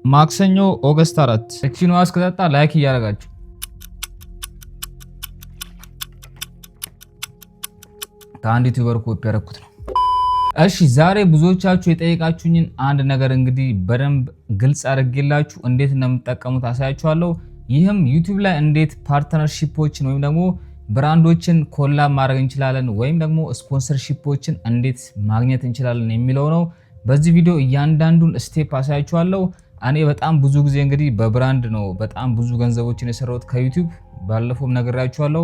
ማክሰኞ ኦገስት 4 እቺን ዋስ ከጠጣ ላይክ እያደረጋችሁ ከአንድ ዩቲዩበር ኮፒ ያደረኩት ነው። እሺ ዛሬ ብዙዎቻችሁ የጠየቃችሁኝን አንድ ነገር እንግዲህ በደንብ ግልጽ አድርጌላችሁ እንዴት እንደምትጠቀሙት አሳያችኋለሁ። ይህም ዩቲዩብ ላይ እንዴት ፓርትነርሺፖችን ወይም ደግሞ ብራንዶችን ኮላብ ማድረግ እንችላለን ወይም ደግሞ ስፖንሰርሺፖችን እንዴት ማግኘት እንችላለን የሚለው ነው። በዚህ ቪዲዮ እያንዳንዱን ስቴፕ አሳያችኋለሁ። እኔ በጣም ብዙ ጊዜ እንግዲህ በብራንድ ነው በጣም ብዙ ገንዘቦችን የሰራሁት ከዩቲዩብ ባለፈውም ነግራችኋለሁ።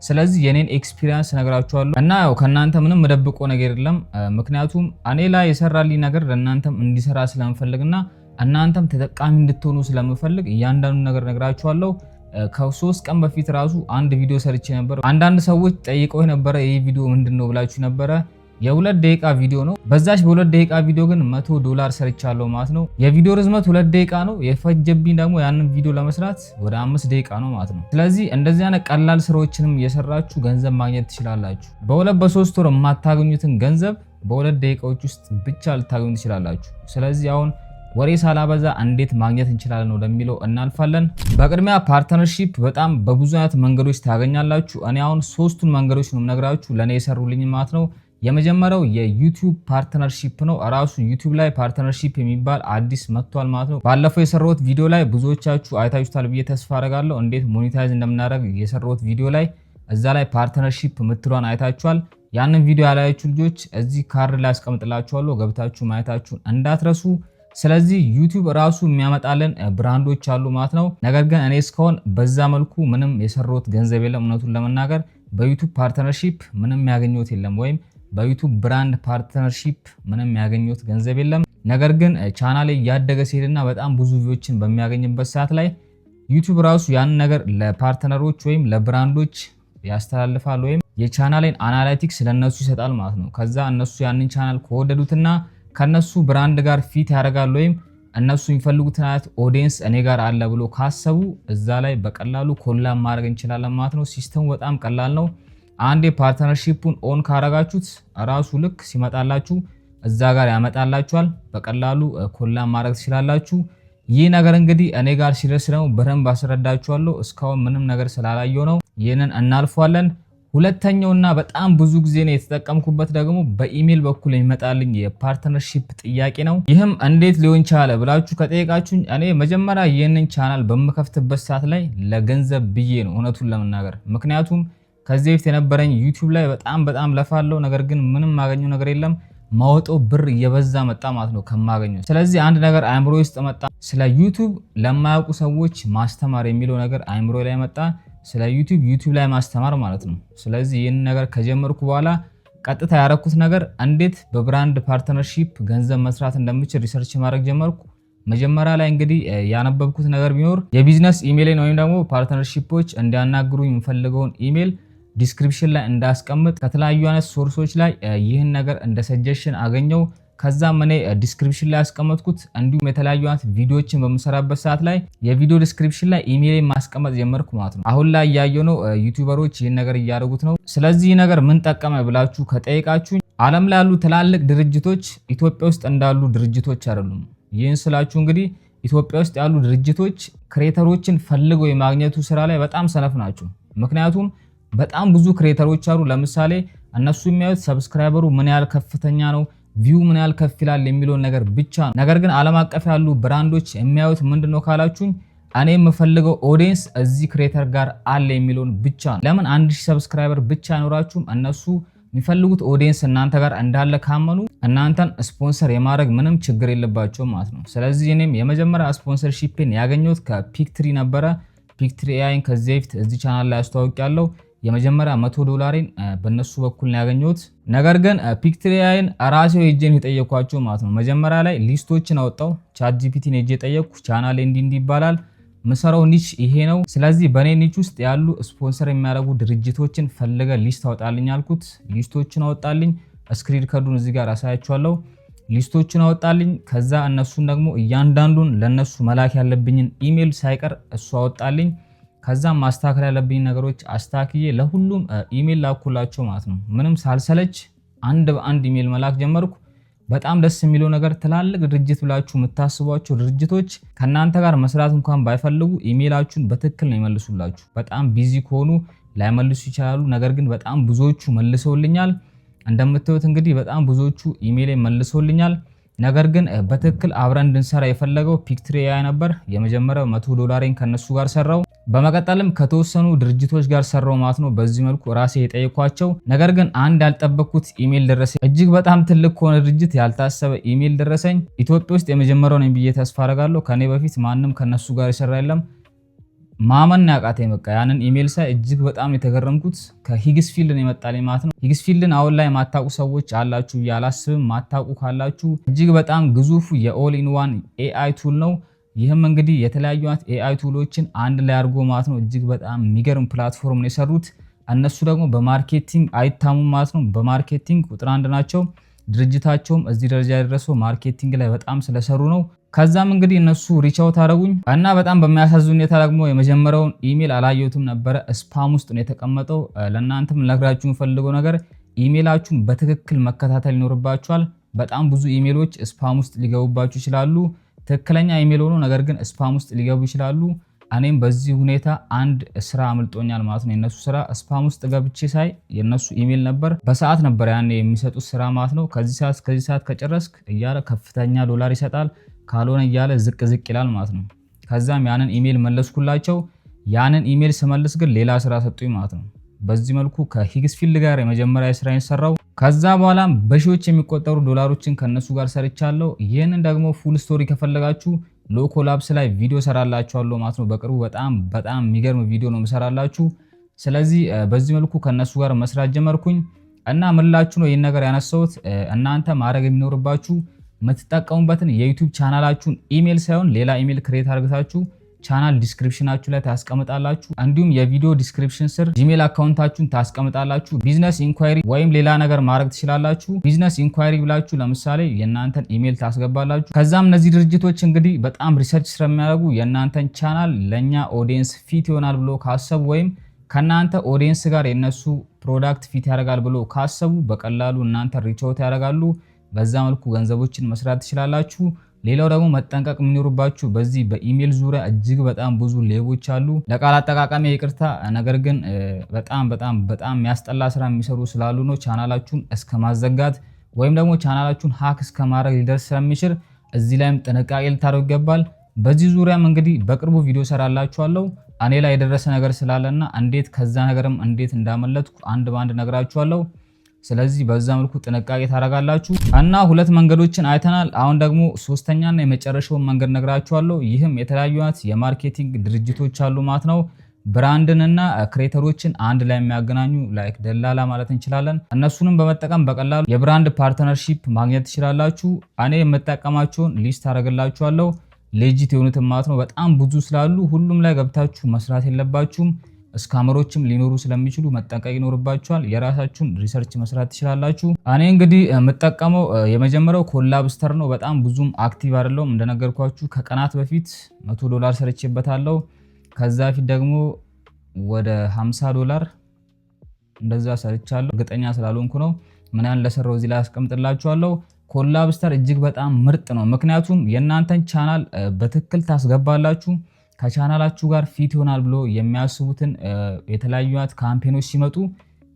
ስለዚህ የኔን ኤክስፒሪየንስ ነግራችኋለሁ እና ያው ከናንተ ምንም መደብቆ ነገር የለም። ምክንያቱም እኔ ላይ የሰራልኝ ነገር ለእናንተም እንዲሰራ ስለምፈልግና እናንተም ተጠቃሚ እንድትሆኑ ስለምፈልግ እያንዳንዱ ነገር ነግራችኋለሁ። ከ3 ቀን በፊት ራሱ አንድ ቪዲዮ ሰርቼ ነበር። አንዳንድ ሰዎች ጠይቀው ነበር ይሄ ቪዲዮ ምንድነው ብላችሁ ነበር። የ2 ደቂቃ ቪዲዮ ነው። በዛች በ2 ደቂቃ ቪዲዮ ግን $100 ሰርቻለሁ ማለት ነው። የቪዲዮ ርዝመት 2 ደቂቃ ነው። የፈጀብኝ ደግሞ ያንን ቪዲዮ ለመስራት ወደ 5 ደቂቃ ነው ማለት ነው። ስለዚህ እንደዚህ አይነት ቀላል ስራዎችንም እየሰራችሁ ገንዘብ ማግኘት ትችላላችሁ። በ2 በ3 ወር የማታገኙትን ገንዘብ በ2 ደቂቃዎች ውስጥ ብቻ ልታገኙ ትችላላችሁ። ስለዚህ አሁን ወሬ ሳላበዛ እንዴት ማግኘት እንችላለን ወደሚለው እናልፋለን። በቅድሚያ ፓርትነርሺፕ በጣም በብዙ አይነት መንገዶች ታገኛላችሁ። እኔ አሁን 3ቱን መንገዶች ነው የምነግራችሁ ለኔ የሰሩልኝ ማለት ነው። የመጀመሪያው የዩቲዩብ ፓርትነርሺፕ ነው። ራሱ ዩቲዩብ ላይ ፓርትነርሺፕ የሚባል አዲስ መጥቷል ማለት ነው። ባለፈው የሰራሁት ቪዲዮ ላይ ብዙዎቻችሁ አይታችሁታል ብዬ ተስፋ አደርጋለሁ። እንዴት ሞኔታይዝ እንደምናደርግ የሰራሁት ቪዲዮ ላይ እዛ ላይ ፓርትነርሺፕ ምትሏን አይታችኋል። ያንን ቪዲዮ ያላያችሁ ልጆች እዚህ ካርድ ላይ አስቀምጥላችኋለሁ፣ ገብታችሁ ማየታችሁን እንዳትረሱ። ስለዚህ ዩቲዩብ ራሱ የሚያመጣልን ብራንዶች አሉ ማለት ነው። ነገር ግን እኔ እስካሁን በዛ መልኩ ምንም የሰራሁት ገንዘብ የለም። እውነቱን ለመናገር በዩቲዩብ ፓርትነርሺፕ ምንም ያገኘሁት የለም ወይም በዩቲዩብ ብራንድ ፓርትነርሺፕ ምንም ያገኘሁት ገንዘብ የለም። ነገር ግን ቻናሌ ያደገ ሲሄድና በጣም ብዙ ቪዲዮችን በሚያገኝበት ሰዓት ላይ ዩቲዩብ ራሱ ያን ነገር ለፓርትነሮች ወይም ለብራንዶች ያስተላልፋል ወይም የቻናሌን አናላይቲክስ ለነሱ ይሰጣል ማለት ነው። ከዛ እነሱ ያንን ቻናል ከወደዱትና ከነሱ ብራንድ ጋር ፊት ያደርጋሉ ወይም እነሱ የሚፈልጉትን አይነት ኦዲየንስ እኔ ጋር አለ ብሎ ካሰቡ እዛ ላይ በቀላሉ ኮላብ ማድረግ እንችላለን ማለት ነው። ሲስተሙ በጣም ቀላል ነው። አንዴ ፓርትነርሺፑን ኦን ካረጋችሁት ራሱ ልክ ሲመጣላችሁ እዛ ጋር ያመጣላችኋል። በቀላሉ ኮላብ ማድረግ ትችላላችሁ። ይህ ነገር እንግዲህ እኔ ጋር ሲደርስ ነው በደንብ አስረዳችኋለሁ። እስካሁን ምንም ነገር ስላላየው ነው ይህንን እናልፈዋለን። ሁለተኛውና በጣም ብዙ ጊዜ ነው የተጠቀምኩበት ደግሞ በኢሜል በኩል የሚመጣልኝ የፓርትነርሺፕ ጥያቄ ነው። ይህም እንዴት ሊሆን ቻለ ብላችሁ ከጠየቃችሁኝ እኔ መጀመሪያ ይህንን ቻናል በምከፍትበት ሰዓት ላይ ለገንዘብ ብዬ ነው እውነቱን ለመናገር። ምክንያቱም ከዚህ በፊት የነበረኝ ዩቲዩብ ላይ በጣም ለፋለው፣ ነገር ግን ምንም ማገኘው ነገር የለም። ማወጣው ብር እየበዛ መጣ ማለት ነው ከማገኘው። ስለዚህ አንድ ነገር አእምሮ ውስጥ መጣ፣ ስለ ዩቲዩብ ለማያውቁ ሰዎች ማስተማር የሚለው ነገር አእምሮ ላይ መጣ። ስለ ዩቲዩብ ላይ ማስተማር ማለት ነው። ስለዚህ ይህን ነገር ከጀመርኩ በኋላ ቀጥታ ያረኩት ነገር እንዴት በብራንድ ፓርትነርሺፕ ገንዘብ መስራት እንደምችል ሪሰርች ማድረግ ጀመርኩ። መጀመሪያ ላይ እንግዲህ ያነበብኩት ነገር ቢኖር የቢዝነስ ኢሜይልን ወይም ደግሞ ፓርትነርሺፖች እንዲያናግሩኝ የምፈልገውን ኢሜይል ዲስክሪፕሽን ላይ እንዳስቀምጥ ከተለያዩ አይነት ሶርሶች ላይ ይህን ነገር እንደ ሰጀሽን አገኘው። ከዛም እኔ ዲስክሪፕሽን ላይ ያስቀመጥኩት እንዲሁም የተለያዩ አይነት ቪዲዮዎችን በመሰራበት ሰዓት ላይ የቪዲዮ ዲስክሪፕሽን ላይ ኢሜይልን ማስቀመጥ ጀመርኩ ማለት ነው። አሁን ላይ ያየው ነው ዩቲዩበሮች ይህን ነገር እያደረጉት ነው። ስለዚህ ይህ ነገር ምን ጠቀመ ብላችሁ ከጠየቃችሁ ዓለም ላይ ያሉ ትላልቅ ድርጅቶች ኢትዮጵያ ውስጥ እንዳሉ ድርጅቶች አይደሉም። ይህን ስላችሁ እንግዲህ ኢትዮጵያ ውስጥ ያሉ ድርጅቶች ክሬተሮችን ፈልገው የማግኘቱ ስራ ላይ በጣም ሰነፍ ናቸው። ምክንያቱም በጣም ብዙ ክሬተሮች አሉ። ለምሳሌ እነሱ የሚያዩት ሰብስክራይበሩ ምን ያህል ከፍተኛ ነው፣ ቪው ምን ያህል ከፍ ይላል የሚለውን ነገር ብቻ ነው። ነገር ግን ዓለም አቀፍ ያሉ ብራንዶች የሚያዩት ምንድነው ካላችሁኝ እኔ የምፈልገው ኦዲየንስ እዚህ ክሬተር ጋር አለ የሚለውን ብቻ ነው። ለምን 1000 ሰብስክራይበር ብቻ አይኖራችሁም? እነሱ የሚፈልጉት ኦዲየንስ እናንተ ጋር እንዳለ ካመኑ እናንተን ስፖንሰር የማድረግ ምንም ችግር የለባቸውም ማለት ነው። ስለዚህ እኔም የመጀመሪያ ስፖንሰርሺፕን ያገኘሁት ከፒክትሪ ነበረ። ፒክትሪ ኤአይን ከዚህ በፊት እዚህ ቻናል ላይ አስተዋውቂያለሁ። የመጀመሪያ $100 በእነሱ በኩል ነው ያገኘሁት። ነገር ግን ፒክትሪ ኤአይን ራሴው ሄጄን የጠየኳቸው ማለት ነው። መጀመሪያ ላይ ሊስቶችን አወጣው፣ ቻት ጂፒቲን ሄጄ ጠየቅኩ። ቻናሌ እንዲህ ይባላል፣ ምሰራው ኒች ይሄ ነው። ስለዚህ በኔ ኒች ውስጥ ያሉ ስፖንሰር የሚያደርጉ ድርጅቶችን ፈልገ ሊስት አወጣልኝ አልኩት። ሊስቶችን አወጣልኝ። ስክሪን ካርዱን እዚህ ጋር አሳያችኋለሁ። ሊስቶችን አወጣልኝ። ከዛ እነሱን ደግሞ እያንዳንዱን ለነሱ መላክ ያለብኝን ኢሜል ሳይቀር እሱ አወጣልኝ። ከዛ ማስተካከል ያለብኝ ነገሮች አስተካክዬ ለሁሉም ኢሜል ላኩላቸው ማለት ነው። ምንም ሳልሰለች አንድ በአንድ ኢሜል መላክ ጀመርኩ። በጣም ደስ የሚለው ነገር ትላልቅ ድርጅት ብላችሁ የምታስቧቸው ድርጅቶች ከእናንተ ጋር መስራት እንኳን ባይፈልጉ ኢሜይላችሁን በትክክል ነው ይመልሱላችሁ። በጣም ቢዚ ከሆኑ ላይመልሱ ይችላሉ። ነገር ግን በጣም ብዙዎቹ መልሰውልኛል። እንደምታዩት እንግዲህ በጣም ብዙዎቹ ኢሜይል መልሰውልኛል። ነገር ግን በትክክል አብረን እንድንሰራ የፈለገው ፒክትሪ AI ነበር። የመጀመሪያው $100 ከነሱ ጋር ሰራው። በመቀጠልም ከተወሰኑ ድርጅቶች ጋር ሰራው ማለት ነው። በዚህ መልኩ ራሴ የጠየኳቸው። ነገር ግን አንድ ያልጠበቅኩት ኢሜይል ደረሰኝ። እጅግ በጣም ትልቅ ከሆነ ድርጅት ያልታሰበ ኢሜይል ደረሰኝ። ኢትዮጵያ ውስጥ የመጀመሪያው ነኝ ብዬ ተስፋ አደርጋለሁ። ከኔ በፊት ማንም ከነሱ ጋር የሰራ የለም። ማመን ያቃተኝ በቃ ያንን ኢሜይል ሳይ እጅግ በጣም የተገረምኩት ከሂግስፊልድ ነው የመጣልኝ ማለት ነው። ሂግስፊልድን አሁን ላይ ማታቁ ሰዎች አላችሁ ብዬ አላስብም። ማታቁ ካላችሁ እጅግ በጣም ግዙፉ የኦል ኢን ዋን AI ቱል ነው። ይህም እንግዲህ የተለያዩ AI ቱሎችን አንድ ላይ አድርጎ ማለት ነው እጅግ በጣም የሚገርም ፕላትፎርም ነው የሰሩት። እነሱ ደግሞ በማርኬቲንግ አይታሙም ማለት ነው። በማርኬቲንግ ቁጥር 1 ናቸው። ድርጅታቸውም እዚህ ደረጃ የደረሰው ማርኬቲንግ ላይ በጣም ስለሰሩ ነው። ከዛም እንግዲህ እነሱ ሪቻውት አደረጉኝ እና በጣም በሚያሳዝን ሁኔታ ደግሞ የመጀመሪያውን ኢሜይል አላየሁትም ነበረ። ስፓም ውስጥ ነው የተቀመጠው። ለእናንተም ልነግራችሁ የምፈልገው ነገር ኢሜይላችሁን በትክክል መከታተል ይኖርባችኋል። በጣም ብዙ ኢሜይሎች ስፓም ውስጥ ሊገቡባችሁ ይችላሉ። ትክክለኛ ኢሜይል ሆኖ ነገር ግን ስፓም ውስጥ ሊገቡ ይችላሉ። እኔም በዚህ ሁኔታ አንድ ስራ አምልጦኛል ማለት ነው። የነሱ ስራ ስፓም ውስጥ ገብቼ ሳይ የነሱ ኢሜይል ነበር። በሰዓት ነበር ያኔ የሚሰጡት ስራ ማለት ነው። ከዚህ ሰዓት ከጨረስክ እያለ ከፍተኛ $፣ ይሰጣል፣ ካልሆነ እያለ ዝቅ ይላል ማለት ነው። ከዛም ያንን ኢሜይል መለስኩላቸው። ያንን ኢሜይል ስመልስ ግን ሌላ ስራ ሰጡኝ ማለት ነው። በዚህ መልኩ ከሂግስፊልድ ጋር የመጀመሪያ ስራዬን ሰራው። ከዛ በኋላም በሺዎች የሚቆጠሩ $ዶላሮችን ከነሱ ጋር ሰርቻለሁ። ይህንን ደግሞ ፉል ስቶሪ ከፈለጋችሁ ሎኮላብስ ላይ ቪዲዮ ሰራላችኋለሁ ማለት ነው። በቅርቡ በጣም የሚገርም ቪዲዮ ነው መሰራላችሁ። ስለዚህ በዚህ መልኩ ከነሱ ጋር መስራት ጀመርኩኝ እና ምላችሁ ነው ይህን ነገር ያነሳሁት። እናንተ ማድረግ የሚኖርባችሁ የምትጠቀሙበትን የዩቲዩብ ቻናላችሁን ኢሜይል ሳይሆን ሌላ ኢሜይል ክሬት አድርጋችሁ ቻናል ዲስክሪፕሽናችሁ ላይ ታስቀምጣላችሁ። እንዲሁም የቪዲዮ ዲስክሪፕሽን ስር ጂሜል አካውንታችሁን ታስቀምጣላችሁ። ቢዝነስ ኢንኳይሪ ወይም ሌላ ነገር ማድረግ ትችላላችሁ። ቢዝነስ ኢንኳይሪ ብላችሁ ለምሳሌ የእናንተን ኢሜይል ታስገባላችሁ። ከዛም እነዚህ ድርጅቶች እንግዲህ በጣም ሪሰርች ስለሚያደርጉ የእናንተን ቻናል ለኛ ኦዲየንስ ፊት ይሆናል ብሎ ካሰቡ ወይም ከናንተ ኦዲየንስ ጋር የነሱ ፕሮዳክት ፊት ያደርጋል ብሎ ካሰቡ በቀላሉ እናንተ ሪቻውት ያደርጋሉ። በዛ መልኩ ገንዘቦችን መስራት ትችላላችሁ። ሌላው ደግሞ መጠንቀቅ የሚኖርባችሁ በዚህ በኢሜይል ዙሪያ እጅግ በጣም ብዙ ሌቦች አሉ። ለቃል አጠቃቀሚ ይቅርታ፣ ነገር ግን በጣም የሚያስጠላ ስራ የሚሰሩ ስላሉ ነው። ቻናላችሁን እስከ ማዘጋት ወይም ደግሞ ቻናላችሁን ሃክ እስከ ማድረግ ሊደርስ ስለሚችል እዚህ ላይም ጥንቃቄ ልታደርጉ ይገባል። በዚህ ዙሪያም እንግዲህ በቅርቡ ቪዲዮ ሰራላችኋለሁ። እኔ ላይ የደረሰ ነገር ስላለና እንዴት ከዛ ነገርም እንዴት እንዳመለጥኩ አንድ ባንድ ነግራችኋለሁ። ስለዚህ በዛ መልኩ ጥንቃቄ ታደርጋላችሁ እና 2 መንገዶችን አይተናል። አሁን ደግሞ ሶስተኛና የመጨረሻውን መንገድ ነግራችኋለሁ። ይህም የተለያዩ የማርኬቲንግ ድርጅቶች አሉ ማለት ነው። ብራንድንና ክሬተሮችን አንድ ላይ የሚያገናኙ ላይክ ደላላ ማለት እንችላለን። እነሱንም በመጠቀም በቀላሉ የብራንድ ፓርትነርሺፕ ማግኘት ትችላላችሁ። እኔ የምጠቀማቸውን ሊስት አደርግላችኋለሁ። ሌጂት የሆኑትን ማለት ነው። በጣም ብዙ ስላሉ ሁሉም ላይ ገብታችሁ መስራት የለባችሁም። ስካመሮችም ሊኖሩ ስለሚችሉ መጠንቀቅ ይኖርባችኋል። የራሳችሁን ሪሰርች መስራት ትችላላችሁ። እኔ እንግዲህ የምጠቀመው የመጀመሪያው ኮላብስተር ነው። በጣም ብዙም አክቲቭ አይደለሁም እንደነገርኳችሁ። ከቀናት በፊት $100 ሰርቼበታለሁ። ከዛ በፊት ደግሞ ወደ $50 እንደዛ ሰርቻለሁ። እርግጠኛ ስላልሆንኩ ነው። ምን ያህል እንደሰራው እዚህ ላይ አስቀምጥላችኋለሁ። ኮላብስተር እጅግ በጣም ምርጥ ነው። ምክንያቱም የእናንተን ቻናል በትክክል ታስገባላችሁ። ከቻናላችሁ ጋር ፊት ይሆናል ብሎ የሚያስቡትን የተለያዩ ካምፔኖች ሲመጡ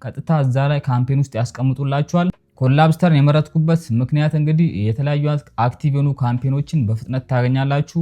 ቀጥታ እዛ ላይ ካምፔን ውስጥ ያስቀምጡላችኋል። ኮላብስተርን የመረጥኩበት ምክንያት እንግዲህ የተለያዩ አክቲቭ የሆኑ ካምፔኖችን በፍጥነት ታገኛላችሁ።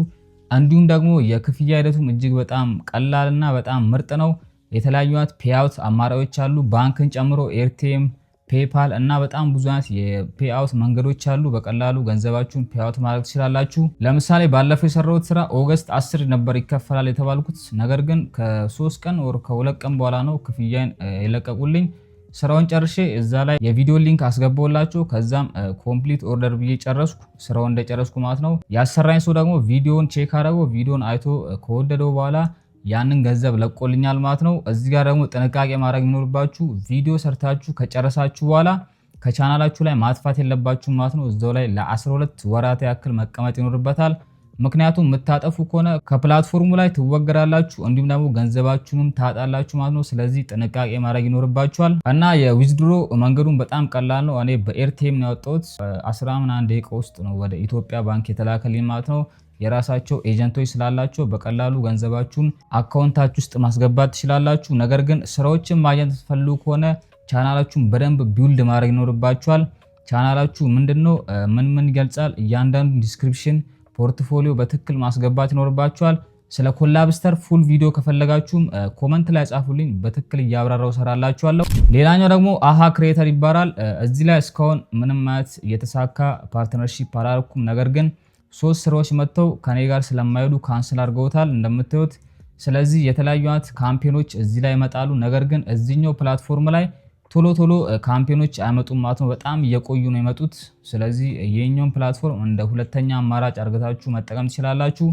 እንዲሁም ደግሞ የክፍያ ሂደቱም እጅግ በጣም ቀላልና በጣም ምርጥ ነው። የተለያዩ ፔአውት አማራጮች አሉ፣ ባንክን ጨምሮ ኤርቲኤም፣ ፔፓል እና በጣም ብዙ አይነት የፔአውት መንገዶች አሉ። በቀላሉ ገንዘባችሁን ፔአውት ማድረግ ትችላላችሁ። ለምሳሌ ባለፈው የሰራሁት ስራ ኦገስት 10 ነበር ይከፈላል የተባልኩት። ነገር ግን ከ3 ቀን ወር ከ2 ቀን በኋላ ነው ክፍያን የለቀቁልኝ። ስራውን ጨርሼ እዛ ላይ የቪዲዮ ሊንክ አስገባውላችሁ። ከዛም ኮምፕሊት ኦርደር ብዬ ጨረስኩ። ስራውን እንደጨረስኩ ማለት ነው። ያሰራኝ ሰው ደግሞ ቪዲዮን ቼክ አደረገው። ቪዲዮን አይቶ ከወደደው በኋላ ያንን ገንዘብ ለቆልኛል ማለት ነው። እዚህ ጋር ደግሞ ጥንቃቄ ማድረግ የሚኖርባችሁ ቪዲዮ ሰርታችሁ ከጨረሳችሁ በኋላ ከቻናላችሁ ላይ ማጥፋት የለባችሁ ማለት ነው። እዛው ላይ ለ12 ወራት ያክል መቀመጥ ይኖርበታል። ምክንያቱም የምታጠፉ ከሆነ ከፕላትፎርሙ ላይ ትወገዳላችሁ፣ እንዲሁም ደግሞ ገንዘባችሁንም ታጣላችሁ ማለት ነው። ስለዚህ ጥንቃቄ ማድረግ ይኖርባችኋል እና የዊዝድሮ መንገዱን በጣም ቀላል ነው። እኔ በኤርቴም ነው ያወጣሁት። 11 ደቂቃ ውስጥ ነው ወደ ኢትዮጵያ ባንክ የተላከልኝ ማለት ነው። የራሳቸው ኤጀንቶች ስላላቸው በቀላሉ ገንዘባችሁን አካውንታችሁ ውስጥ ማስገባት ትችላላችሁ። ነገር ግን ስራዎችን ማግኘት ትፈልጉ ከሆነ ቻናላችሁን በደንብ ቢውልድ ማድረግ ይኖርባችኋል። ቻናላችሁ ምንድነው፣ ምን ይገልጻል፣ እያንዳንዱ ዲስክሪፕሽን ፖርትፎሊዮ በትክክል ማስገባት ይኖርባችኋል። ስለ ኮላብስተር ፉል ቪዲዮ ከፈለጋችሁም ኮመንት ላይ ጻፉልኝ፣ በትክክል እያብራራው ሰራላችኋለሁ። ሌላኛው ደግሞ አሃ ክሬተር ይባላል። እዚህ ላይ እስካሁን ምንም ማለት የተሳካ ፓርትነርሺፕ አላልኩም። ነገር ግን 3 ስራዎች መጥተው ከኔ ጋር ስለማይሄዱ ካንስል አድርገውታል እንደምታዩት። ስለዚህ የተለያዩ አይነት ካምፔኖች እዚህ ላይ ይመጣሉ። ነገር ግን እዚህኛው ፕላትፎርም ላይ ቶሎ ካምፔኖች አይመጡም ማለት ነው። በጣም እየቆዩ ነው የመጡት። ስለዚህ የኛውን ፕላትፎርም እንደ ሁለተኛ አማራጭ አድርጋችሁ መጠቀም ትችላላችሁ።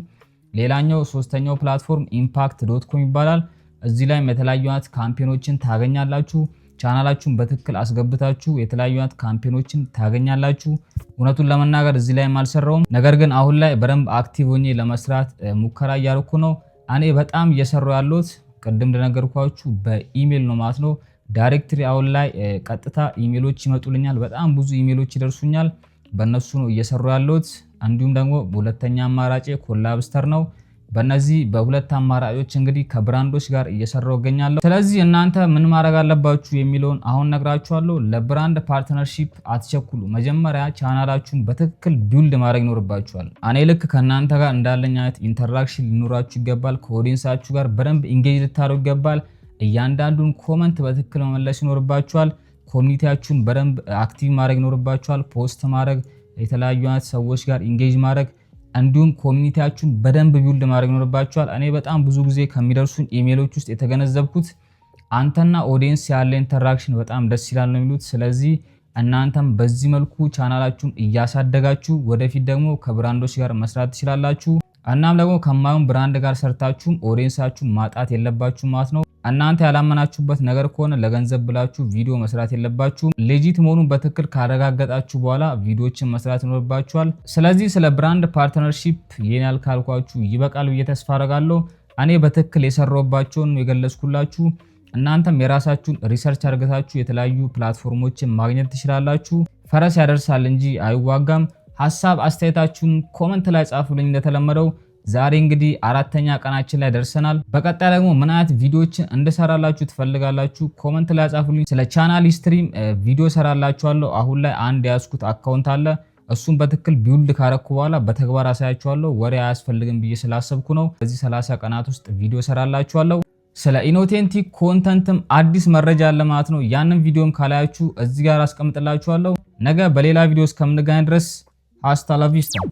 ሌላኛው ሶስተኛው ፕላትፎርም impact.com ይባላል። እዚህ ላይም የተለያዩ አይነት ካምፔኖችን ታገኛላችሁ። ቻናላችሁን በትክክል አስገብታችሁ የተለያዩ አይነት ካምፔኖችን ታገኛላችሁ። እውነቱን ለመናገር እዚህ ላይ አልሰራውም፣ ነገር ግን አሁን ላይ በደንብ አክቲቭ ሆኜ ለመስራት ሙከራ እያደረኩ ነው። እኔ በጣም እየሰራው ያለሁት ቅድም እንደነገርኳችሁ በኢሜል ነው ማለት ነው። ዳይሬክትሪ አሁን ላይ ቀጥታ ኢሜሎች ይመጡልኛል። በጣም ብዙ ኢሜሎች ይደርሱኛል። በእነሱ ነው እየሰራው ያለሁት። እንዲሁም ደግሞ በሁለተኛ አማራጭ ኮላብስተር ነው። በእነዚህ በሁለት አማራጮች እንግዲህ ከብራንዶች ጋር እየሰራው እገኛለሁ። ስለዚህ እናንተ ምን ማድረግ አለባችሁ የሚለውን አሁን ነግራችኋለሁ። ለብራንድ ፓርትነርሺፕ አትቸኩሉ። መጀመሪያ ቻናላችሁን በትክክል ቢውልድ ማድረግ ይኖርባችኋል። እኔ ልክ ከእናንተ ጋር እንዳለኝ አይነት ኢንተራክሽን ሊኖራችሁ ይገባል። ከኦዲየንሳችሁ ጋር በደንብ ኢንጌጅ ልታደርጉ ይገባል። እያንዳንዱን ኮመንት በትክክል መመለስ ይኖርባችኋል። ኮሚኒቲያችሁን በደንብ አክቲቭ ማድረግ ይኖርባችኋል። ፖስት ማድረግ፣ የተለያዩ አይነት ሰዎች ጋር ኢንጌጅ ማድረግ፣ እንዲሁም ኮሚኒቲያችሁን በደንብ ቢውልድ ማድረግ ይኖርባችኋል። እኔ በጣም ብዙ ጊዜ ከሚደርሱን ኢሜሎች ውስጥ የተገነዘብኩት አንተና ኦዲየንስ ያለ ኢንተራክሽን በጣም ደስ ይላል ነው የሚሉት። ስለዚህ እናንተም በዚህ መልኩ ቻናላችሁን እያሳደጋችሁ ወደፊት ደግሞ ከብራንዶች ጋር መስራት ትችላላችሁ። እናም ደግሞ ከማዩን ብራንድ ጋር ሰርታችሁም ኦዲየንሳችሁን ማጣት የለባችሁ ማለት ነው። እናንተ ያላመናችሁበት ነገር ከሆነ ለገንዘብ ብላችሁ ቪዲዮ መስራት የለባችሁም። ሌጂት መሆኑን በትክክል ካረጋገጣችሁ በኋላ ቪዲዮዎችን መስራት ይኖርባችኋል። ስለዚህ ስለ ብራንድ ፓርትነርሺፕ ይሄን ያልካልኳችሁ ይበቃል ብዬ ተስፋ አደርጋለሁ። እኔ በትክክል የሰራሁባቸውን የገለጽኩላችሁ። እናንተም የራሳችሁን ሪሰርች አድርጋችሁ የተለያዩ ፕላትፎርሞችን ማግኘት ትችላላችሁ። ፈረስ ያደርሳል እንጂ አይዋጋም። ሐሳብ አስተያየታችሁን ኮመንት ላይ ጻፉልኝ እንደተለመደው። ዛሬ እንግዲህ 4ኛ ቀናችን ላይ ደርሰናል። በቀጣይ ደግሞ ምን አይነት ቪዲዮዎችን እንድሰራላችሁ ትፈልጋላችሁ ኮመንት ላይ ጻፉልኝ። ስለ ቻናል ሂስትሪም ቪዲዮ ሰራላችኋለሁ። አሁን ላይ አንድ ያስኩት አካውንት አለ። እሱን በትክክል ቢውልድ ካረኩ በኋላ በተግባር አሳያችኋለሁ። ወሬ አያስፈልግም ብዬ ስላሰብኩ ነው። በዚህ 30 ቀናት ውስጥ ቪዲዮ ሰራላችኋለሁ። ስለ ኢኖቴንቲክ ኮንተንትም አዲስ መረጃ አለ ማለት ነው። ያንን ቪዲዮም ካላያችሁ እዚህ ጋር አስቀምጥላችኋለሁ። ነገ በሌላ ቪዲዮ እስከምንገናኝ ድረስ hasta la vista.